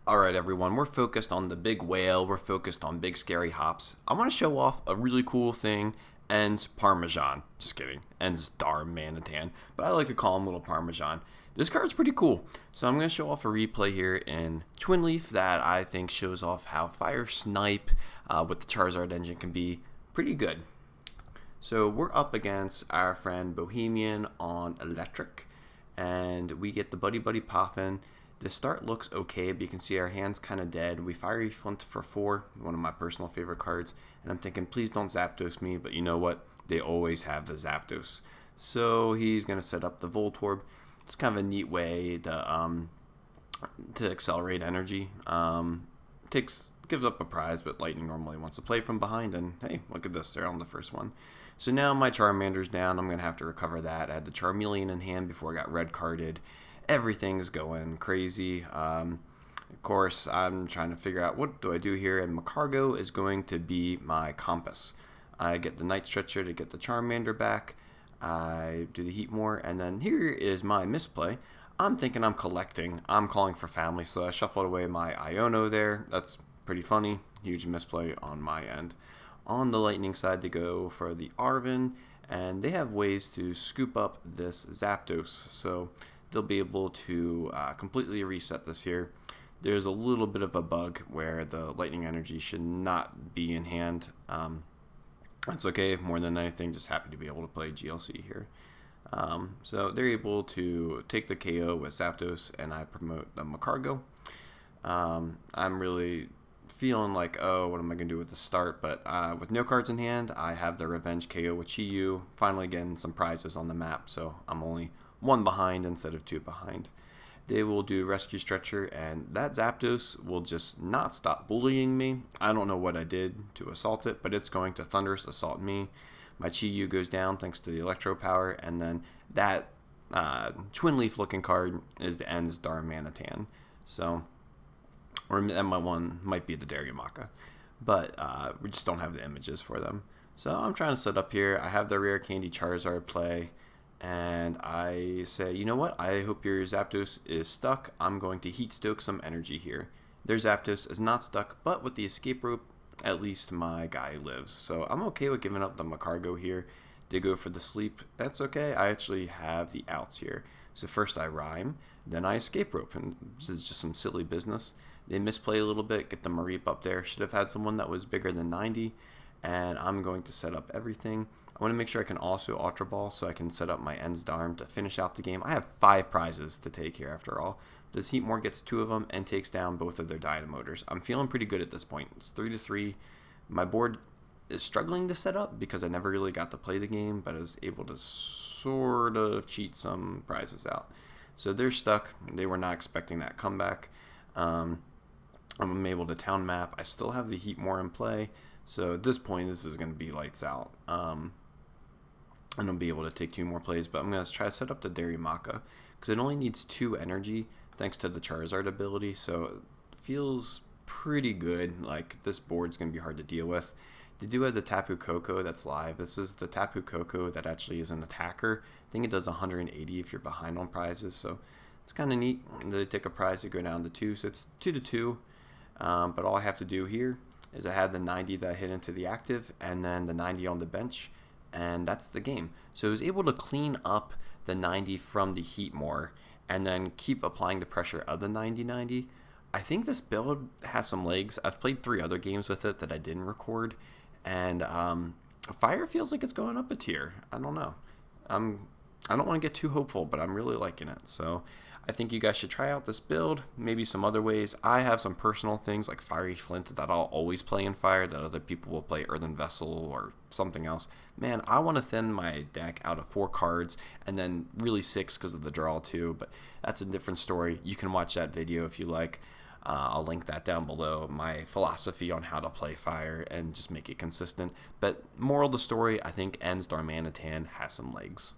Alright everyone, we're focused on the big whale, we're focused on big scary hops. I want to show off a really cool thing, Ends Parmesan. Just kidding, Ends Darmanitan, but I like to call him Little Parmesan. This card's pretty cool, so I'm going to show off a replay here in Twinleaf that I think shows off how Fire Snipe with the Charizard engine can be pretty good. So we're up against our friend Bohemian on Electric, and we get the Buddy Buddy Poffin. The start looks okay, but you can see our hand's kind of dead. We Fiery Flint for 4, one of my personal favorite cards, and I'm thinking, please don't Zapdos me, but you know what? They always have the Zapdos. So he's going to set up the Voltorb. It's kind of a neat way to accelerate energy. Gives up a prize, but Lightning normally wants to play from behind, and hey, look at this, they're on the first one. So now my Charmander's down, I'm going to have to recover that. I had the Charmeleon in hand before I got red carded. Everything's going crazy. Of course, I'm trying to figure out what do I do here, and Macargo is going to be my compass. I get the Night Stretcher to get the Charmander back. I do the Heatmor, and then here is my misplay. I'm thinking I'm collecting. I'm calling for family, so I shuffled away my Iono there. That's pretty funny. Huge misplay on my end. On the Lightning side, they go for the Arven, and they have ways to scoop up this Zapdos, so they'll be able to completely reset this here. There's a little bit of a bug where the Lightning Energy should not be in hand. That's okay, more than anything, just happy to be able to play GLC here. So they're able to take the KO with Zapdos, and I promote the Macargo. I'm really feeling like, oh, what am I going to do with the start? But with no cards in hand, I have the Revenge KO with Chi-Yu, finally getting some prizes on the map, so I'm only 1 behind instead of 2 behind. They will do Rescue Stretcher, and that Zapdos will just not stop bullying me. I don't know what I did to assault it, but it's going to Thunderous Assault me. My Chi-Yu goes down thanks to the Electro Power, and then that Twinleaf looking card is the Ends Darmanitan. So, or that might be the Darmanitan, but we just don't have the images for them. So I'm trying to set up here. I have the Rare Candy Charizard play, and I say, you know what? I hope your Zapdos is stuck. I'm going to Heat Stoke some energy here. Their Zapdos is not stuck, but with the Escape Rope, at least my guy lives. So I'm okay with giving up the Macargo here. They go for the Sleep. That's okay. I actually have the outs here. So first I Rhyme, then I Escape Rope, and this is just some silly business. They misplay a little bit, get the Mareep up there. Should have had someone that was bigger than 90, and I'm going to set up everything. I want to make sure I can also Ultra Ball so I can set up my Ends Darm to finish out the game. I have 5 prizes to take here after all. This Heatmor gets 2 of them and takes down both of their Dynamotors. I'm feeling pretty good at this point. It's 3-3. My board is struggling to set up because I never really got to play the game, but I was able to sort of cheat some prizes out. So they're stuck. They were not expecting that comeback. I'm able to town map. I still have the Heatmor in play. So at this point, this is going to be lights out. And I'll be able to take 2 more plays, but I'm going to try to set up the Darmanitan because it only needs 2 energy thanks to the Charizard ability, so it feels pretty good. Like, this board's going to be hard to deal with. They do have the Tapu Koko that's live. This is the Tapu Koko that actually is an attacker. I think it does 180 if you're behind on prizes, so it's kind of neat. And they take a prize to go down to 2, so it's 2-2. But all I have to do here is I had the 90 that hit into the active, and then the 90 on the bench, and that's the game. So I was able to clean up the 90 from the Heatmor and then keep applying the pressure of the 90-90. I think this build has some legs. I've played 3 other games with it that I didn't record, and Fire feels like it's going up a tier. I don't know. I don't want to get too hopeful, but I'm really liking it. So I think you guys should try out this build, maybe some other ways. I have some personal things like Fiery Flint that I'll always play in Fire that other people will play Earthen Vessel or something else. Man, I want to thin my deck out of 4 cards and then really 6 because of the draw too, but that's a different story. You can watch that video if you like. I'll link that down below, my philosophy on how to play Fire and just make it consistent. But moral of the story, I think Ends Darmanitan has some legs.